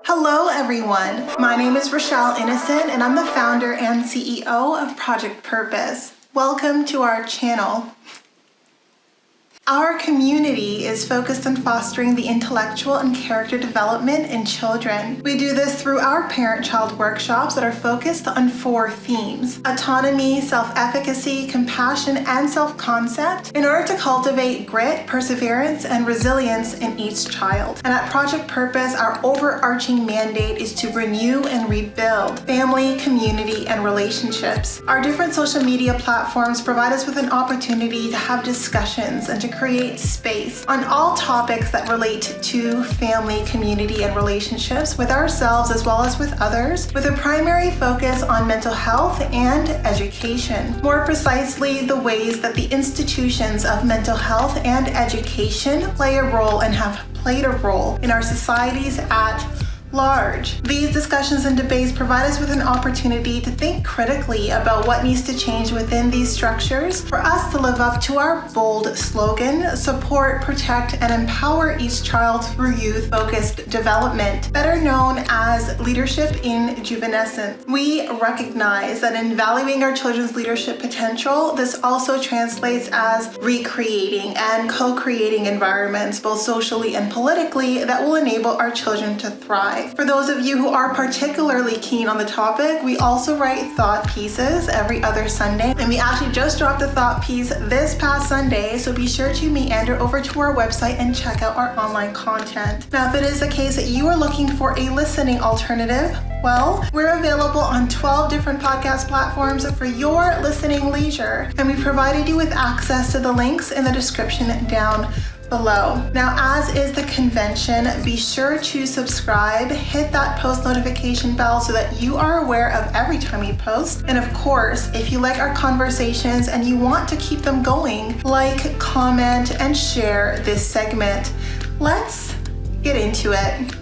Hello everyone, my name is Rochelle Innocent and I'm the founder and CEO of Project Purpose. Welcome to our channel. Our community is focused on fostering the intellectual and character development in children. We do this through our parent-child workshops that are focused on 4 themes: autonomy, self-efficacy, compassion, and self-concept, in order to cultivate grit, perseverance, and resilience in each child. And at Project Purpose, our overarching mandate is to renew and rebuild family, community, and relationships. Our different social media platforms provide us with an opportunity to have discussions and to create space on all topics that relate to family, community, and relationships with ourselves as well as with others, with a primary focus on mental health and education. More precisely, the ways that the institutions of mental health and education play a role and have played a role in our societies at large. These discussions and debates provide us with an opportunity to think critically about what needs to change within these structures for us to live up to our bold slogan: support, protect, and empower each child through youth-focused development, better known as leadership in juvenescence. We recognize that in valuing our children's leadership potential, this also translates as recreating and co-creating environments, both socially and politically, that will enable our children to thrive. For those of you who are particularly keen on the topic, we also write thought pieces every other Sunday, and we actually just dropped a thought piece this past Sunday, so be sure to meander over to our website and check out our online content. Now, if it is the case that you are looking for a listening alternative, well, we're available on 12 different podcast platforms for your listening leisure, and we provided you with access to the links in the description down below. Now, as is the convention, be sure to subscribe, hit that post notification bell so that you are aware of every time we post. And of course, if you like our conversations and you want to keep them going, like, comment, and share this segment. Let's get into it.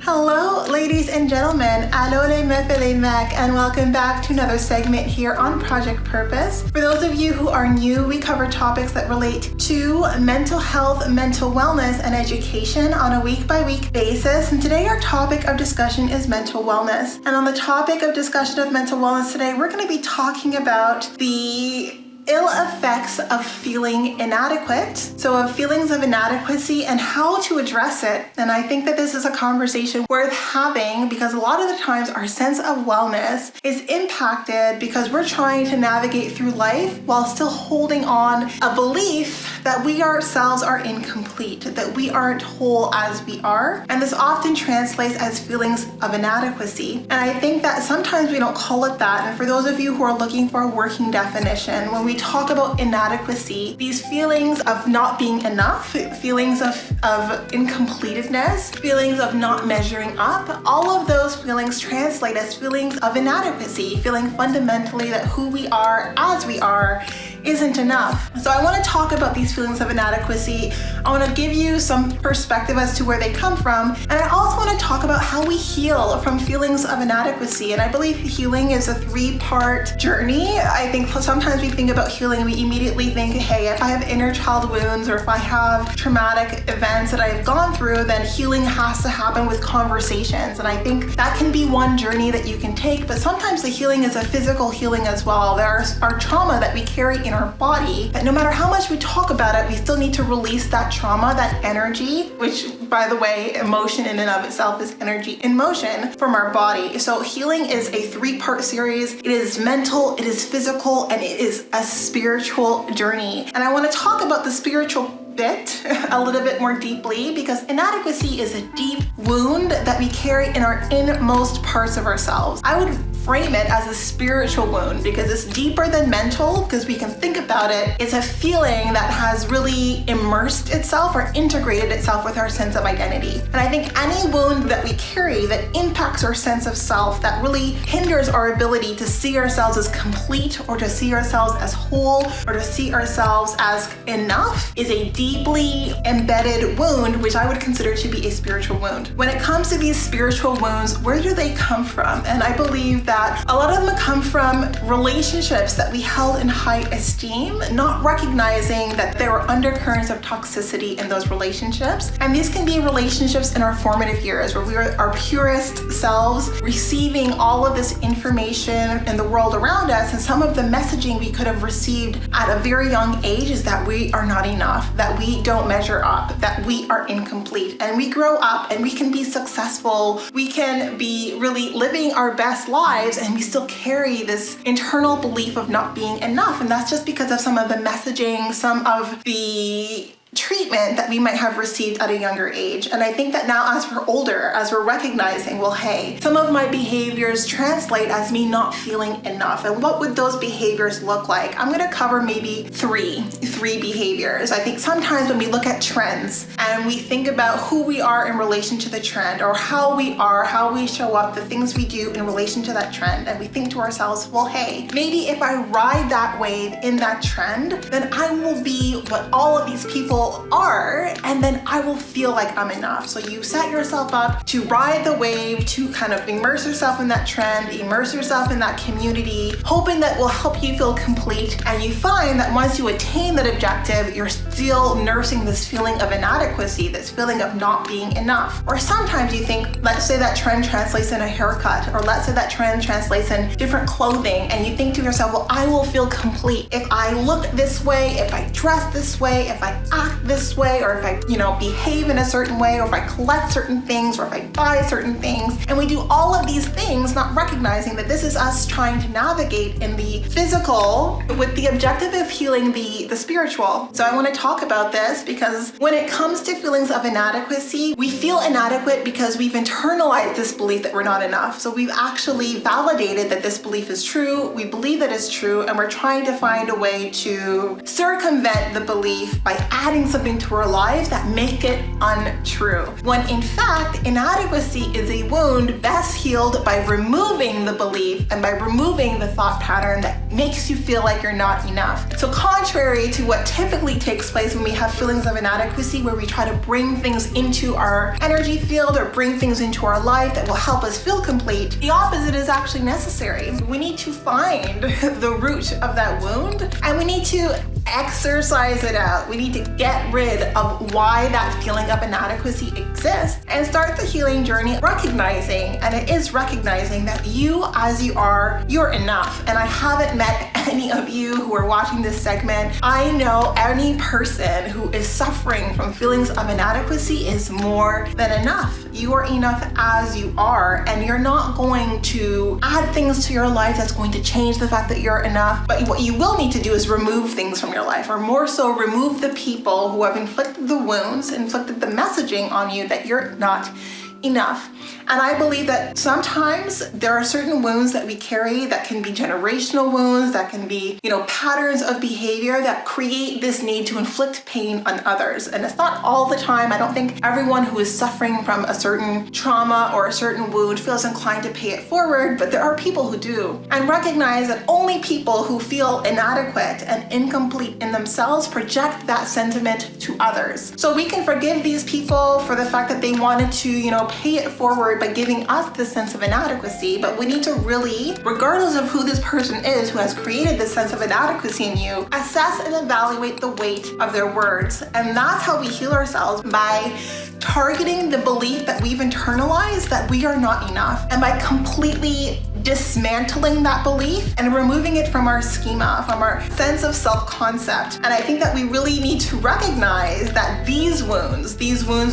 Hello, ladies and gentlemen, and welcome back to another segment here on Project Purpose. For those of you who are new, we cover topics that relate to mental health, mental wellness, and education on a week-by-week basis. And today our topic of discussion is mental wellness. And on the topic of discussion of mental wellness today, we're going to be talking about the ill effects of feeling inadequate, so of feelings of inadequacy and how to address it. And I think that this is a conversation worth having because a lot of the times our sense of wellness is impacted because we're trying to navigate through life while still holding on a belief that we ourselves are incomplete, that we aren't whole as we are. And this often translates as feelings of inadequacy. And I think that sometimes we don't call it that. And for those of you who are looking for a working definition, when we talk about inadequacy, these feelings of not being enough, feelings of incompletedness, feelings of not measuring up, all of those feelings translate as feelings of inadequacy, feeling fundamentally that who we are as we are isn't enough. So I want to talk about these feelings of inadequacy. I want to give you some perspective as to where they come from. And I also want to talk about how we heal from feelings of inadequacy. And I believe healing is a 3-part journey. I think sometimes we think about healing, we immediately think, hey, if I have inner child wounds or if I have traumatic events that I've gone through, then healing has to happen with conversations. And I think that can be one journey that you can take, but sometimes the healing is a physical healing as well. There's our trauma that we carry in our body, that no matter how much we talk about it, we still need to release that trauma, that energy, which, by the way, emotion in and of itself is energy in motion, from our body. So healing is a 3-part series. It is mental, it is physical, and it is a spiritual journey. And I want to talk about the spiritual bit a little bit more deeply, because inadequacy is a deep wound that we carry in our inmost parts of ourselves. I would frame it as a spiritual wound because it's deeper than mental, because we can think about it. It's a feeling that has really immersed itself or integrated itself with our sense of identity. And I think any wound that we carry that impacts our sense of self, that really hinders our ability to see ourselves as complete or to see ourselves as whole or to see ourselves as enough, is a deeply embedded wound, which I would consider to be a spiritual wound. When it comes to these spiritual wounds, where do they come from? And I believe that that a lot of them come from relationships that we held in high esteem, not recognizing that there were undercurrents of toxicity in those relationships. And these can be relationships in our formative years where we are our purest selves, receiving all of this information in the world around us. And some of the messaging we could have received at a very young age is that we are not enough, that we don't measure up, that we are incomplete. And we grow up and we can be successful, we can be really living our best lives, and we still carry this internal belief of not being enough. And that's just because of some of the messaging, some of the treatment that we might have received at a younger age. And I think that now as we're older, as we're recognizing, well, hey, some of my behaviors translate as me not feeling enough. And what would those behaviors look like? I'm gonna cover maybe three behaviors. I think sometimes when we look at trends and we think about who we are in relation to the trend, or how we are, how we show up, the things we do in relation to that trend, and we think to ourselves, well, hey, maybe if I ride that wave in that trend, then I will be what all of these people are, and then I will feel like I'm enough. So you set yourself up to ride the wave, to kind of immerse yourself in that trend, immerse yourself in that community, hoping that will help you feel complete. And you find that once you attain that objective, you're still nursing this feeling of inadequacy, this feeling of not being enough. Or sometimes you think, let's say that trend translates in a haircut, or let's say that trend translates in different clothing, and you think to yourself, well, I will feel complete if I look this way, if I dress this way, if I act this way, or if I, behave in a certain way, or if I collect certain things, or if I buy certain things. And we do all of these things not recognizing that this is us trying to navigate in the physical with the objective of healing the spiritual. So I want to talk about this because when it comes to feelings of inadequacy, we feel inadequate because we've internalized this belief that we're not enough. So we've actually validated that this belief is true, we believe that it's true, and we're trying to find a way to circumvent the belief by adding something to our lives that make it untrue. When in fact, inadequacy is a wound best healed by removing the belief and by removing the thought pattern that makes you feel like you're not enough. So contrary to what typically takes place when we have feelings of inadequacy, where we try to bring things into our energy field or bring things into our life that will help us feel complete, the opposite is actually necessary. We need to find the root of that wound, and we need to exercise it out. We need to get rid of why that feeling of inadequacy exists and start the healing journey recognizing, and it is recognizing, that you as you are, you're enough. And I haven't met any of you who are watching this segment. I know any person who is suffering from feelings of inadequacy is more than enough. You are enough as you are, and you're not going to add things to your life that's going to change the fact that you're enough. But what you will need to do is remove things from your life, or more so remove the people who have inflicted the wounds, inflicted the messaging on you that you're not enough. And I believe that sometimes there are certain wounds that we carry that can be generational wounds, that can be, patterns of behavior that create this need to inflict pain on others. And it's not all the time. I don't think everyone who is suffering from a certain trauma or a certain wound feels inclined to pay it forward, but there are people who do. And recognize that only people who feel inadequate and incomplete in themselves project that sentiment to others. So we can forgive these people for the fact that they wanted to, pay it forward by giving us this sense of inadequacy, but we need to really, regardless of who this person is who has created this sense of inadequacy in you, assess and evaluate the weight of their words. And that's how we heal ourselves, by targeting the belief that we've internalized that we are not enough, and by completely dismantling that belief and removing it from our schema, from our sense of self-concept. And I think that we really need to recognize that these wounds,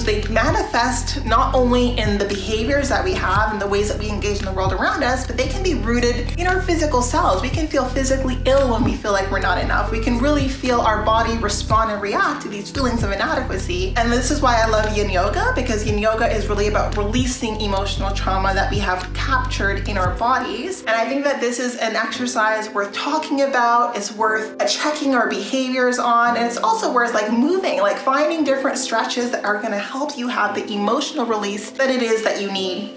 they manifest not only in the behaviors that we have and the ways that we engage in the world around us, but they can be rooted in our physical selves. We can feel physically ill when we feel like we're not enough. We can really feel our body respond and react to these feelings of inadequacy. And this is why I love yin yoga, because yin yoga is really about releasing emotional trauma that we have captured in our body. And I think that this is an exercise worth talking about. It's worth checking our behaviors on, and it's also worth moving, finding different stretches that are going to help you have the emotional release that it is that you need.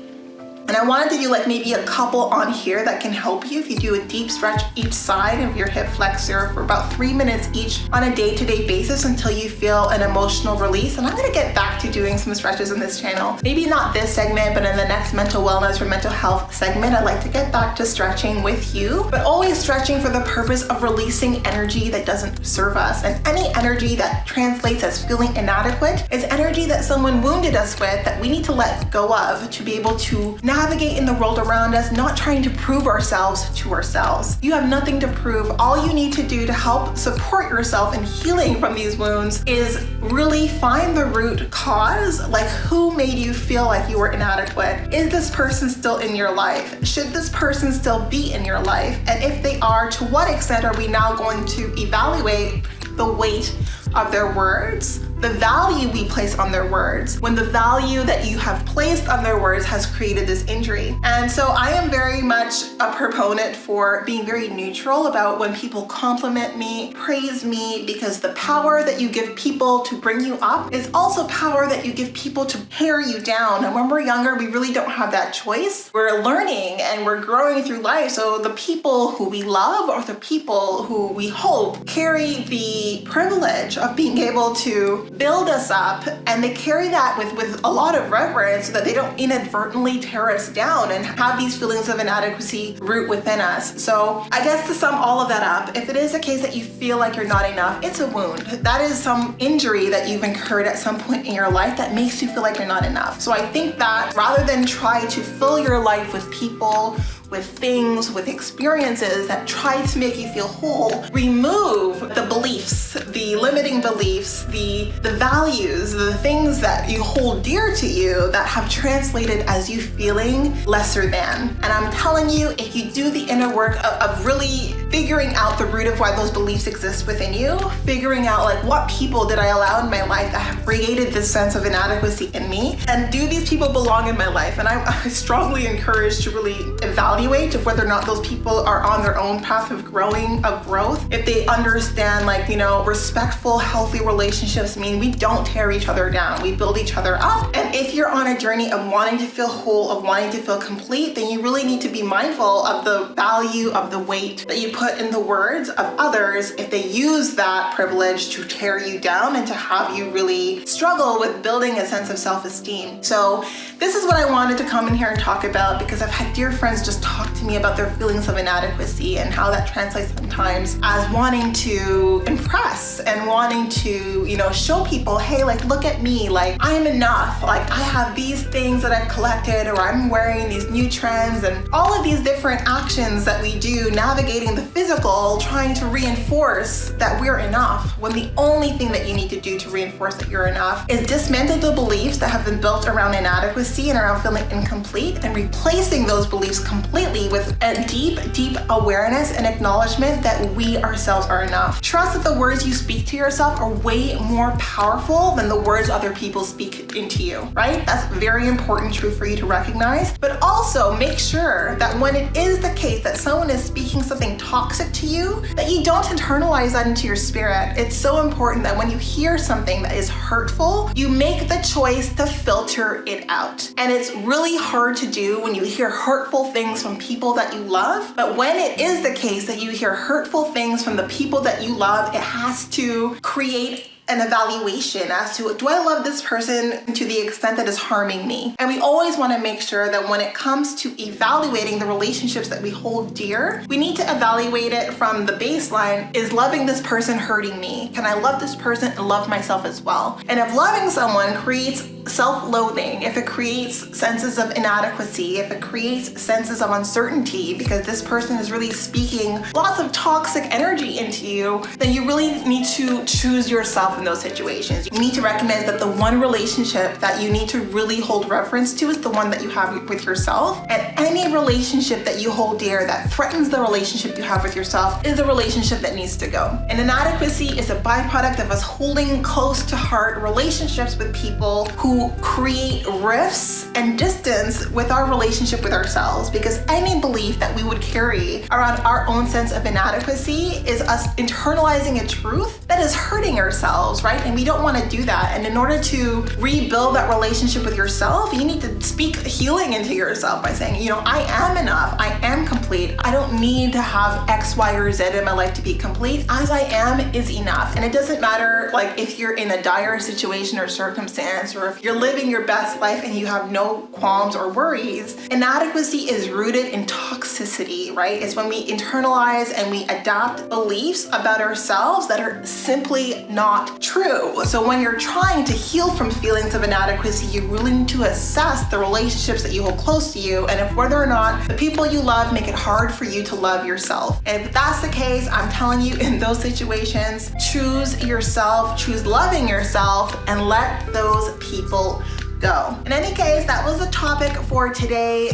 And I wanted to do like maybe a couple on here that can help you if you do a deep stretch each side of your hip flexor for about 3 minutes each on a day-to-day basis until you feel an emotional release. And I'm gonna get back to doing some stretches in this channel. Maybe not this segment, but in the next mental wellness or mental health segment, I'd like to get back to stretching with you, but always stretching for the purpose of releasing energy that doesn't serve us. And any energy that translates as feeling inadequate is energy that someone wounded us with that we need to let go of to be able to navigate in the world around us, not trying to prove ourselves to ourselves. You have nothing to prove. All you need to do to help support yourself in healing from these wounds is really find the root cause, like who made you feel like you were inadequate? Is this person still in your life? Should this person still be in your life? And if they are, to what extent are we now going to evaluate the weight of their words, the value we place on their words, when the value that you have placed on their words has created this injury? And so I am very much a proponent for being very neutral about when people compliment me, praise me, because the power that you give people to bring you up is also power that you give people to tear you down. And when we're younger, we really don't have that choice. We're learning and we're growing through life. So the people who we love or the people who we hope carry the privilege of being able to build us up, and they carry that with a lot of reverence so that they don't inadvertently tear us down and have these feelings of inadequacy root within us. So I guess to sum all of that up, if it is a case that you feel like you're not enough, it's a wound. That is some injury that you've incurred at some point in your life that makes you feel like you're not enough. So I think that rather than try to fill your life with people, with things, with experiences that try to make you feel whole, remove the beliefs, the limiting beliefs, the values, the things that you hold dear to you that have translated as you feeling lesser than. And I'm telling you, if you do the inner work of really figuring out the root of why those beliefs exist within you, figuring out like what people did I allow in my life that have created this sense of inadequacy in me, and do these people belong in my life? And I strongly encourage to really evaluate of whether or not those people are on their own path of growth. If they understand, like, you know, respectful, healthy relationships mean we don't tear each other down, we build each other up. And if you're on a journey of wanting to feel whole, of wanting to feel complete, then you really need to be mindful of the value of the weight that you put in the words of others if they use that privilege to tear you down and to have you really struggle with building a sense of self-esteem. So this is what I wanted to come in here and talk about, because I've had dear friends just talk to me about their feelings of inadequacy and how that translates sometimes as wanting to impress and wanting to, you know, show people, hey, like, look at me, like, I'm enough, like, I have these things that I've collected, or I'm wearing these new trends, and all of these different actions that we do navigating the physical, trying to reinforce that we're enough, when the only thing that you need to do to reinforce that you're enough is dismantle the beliefs that have been built around inadequacy and around feeling incomplete, and replacing those beliefs completely with a deep awareness and acknowledgement that we ourselves are enough. Trust that the words you speak to yourself are way more powerful than the words other people speak into you, right? That's very important truth for you to recognize. But also make sure that when it is the case that someone is speaking something toxic to you, that you don't internalize that into your spirit. It's so important that when you hear something that is hurtful, you make the choice to filter it out. And it's really hard to do when you hear hurtful things from people that you love. But when it is the case that you hear hurtful things from the people that you love, it has to create an evaluation as to, do I love this person to the extent that is harming me? And we always want to make sure that when it comes to evaluating the relationships that we hold dear, we need to evaluate it from the baseline, is loving this person hurting me? Can I love this person and love myself as well? And if loving someone creates self-loathing, if it creates senses of inadequacy, if it creates senses of uncertainty because this person is really speaking lots of toxic energy into you, then you really need to choose yourself in those situations. You need to recognize that the one relationship that you need to really hold reverence to is the one that you have with yourself. And any relationship that you hold dear that threatens the relationship you have with yourself is a relationship that needs to go. And inadequacy is a byproduct of us holding close to heart relationships with people who to create rifts and distance with our relationship with ourselves, because any belief that we would carry around our own sense of inadequacy is us internalizing a truth that is hurting ourselves, right? And we don't want to do that. And in order to rebuild that relationship with yourself, you need to speak healing into yourself by saying, you know, I am enough, I am complete, I don't need to have X, Y, or Z in my life to be complete. As I am is enough. And it doesn't matter like if you're in a dire situation or circumstance, or if you're living your best life and you have no qualms or worries. Inadequacy is rooted in toxicity, right? It's when we internalize and we adapt beliefs about ourselves that are simply not true. So when you're trying to heal from feelings of inadequacy, you really need to assess the relationships that you hold close to you, and if whether or not the people you love make it hard for you to love yourself. And if that's the case, I'm telling you, in those situations, choose yourself, choose loving yourself, and let those people go. In any case, that was the topic for today.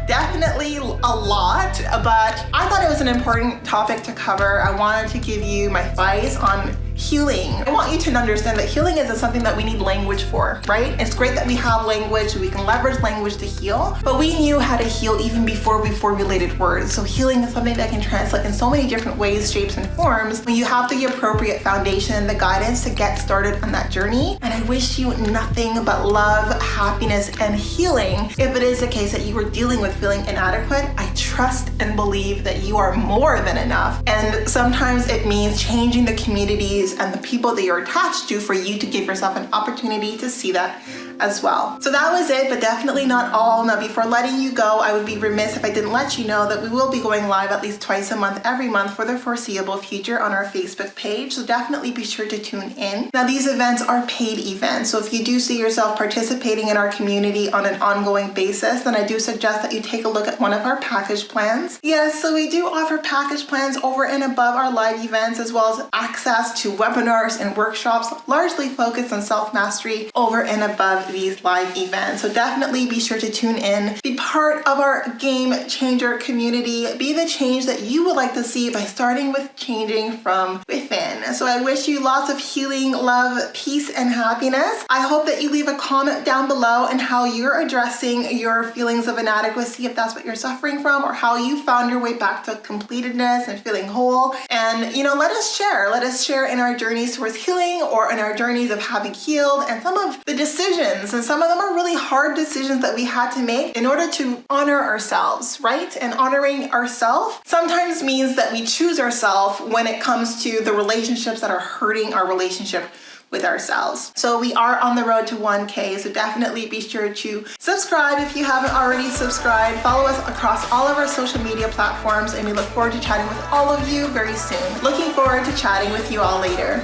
Definitely a lot, but I thought it was an important topic to cover. I wanted to give you my advice on healing. I want you to understand that healing isn't something that we need language for, right? It's great that we have language, we can leverage language to heal, but we knew how to heal even before we formulated words. So healing is something that can translate in so many different ways, shapes, and forms when you have the appropriate foundation and the guidance to get started on that journey. And I wish you nothing but love, happiness, and healing. If it is the case that you are dealing with feeling inadequate, I trust and believe that you are more than enough. And sometimes it means changing the communities and the people that you're attached to for you to give yourself an opportunity to see that as well. So that was it, but definitely not all. Now, before letting you go, I would be remiss if I didn't let you know that we will be going live at least twice a month, every month for the foreseeable future on our Facebook page. So definitely be sure to tune in. Now, these events are paid events. So if you do see yourself participating in our community on an ongoing basis, then I do suggest that you take a look at one of our package plans. Yes, so we do offer package plans over and above our live events, as well as access to webinars and workshops largely focused on self-mastery over and above these live events. So definitely be sure to tune in, be part of our game changer community, be the change that you would like to see by starting with changing from within. So I wish you lots of healing, love, peace, and happiness. I hope that you leave a comment down below on how you're addressing your feelings of inadequacy, if that's what you're suffering from, or how you found your way back to completedness and feeling whole. And you know, let us share in our journeys towards healing, or in our journeys of having healed, and some of the decisions, and some of them are really hard decisions that we had to make in order to honor ourselves, right? And honoring ourselves sometimes means that we choose ourselves when it comes to the relationships that are hurting our relationship with ourselves. So we are on the road to 1K, so definitely be sure to subscribe if you haven't already subscribed. Follow us across all of our social media platforms, and we look forward to chatting with all of you very soon. Looking forward to chatting with you all later.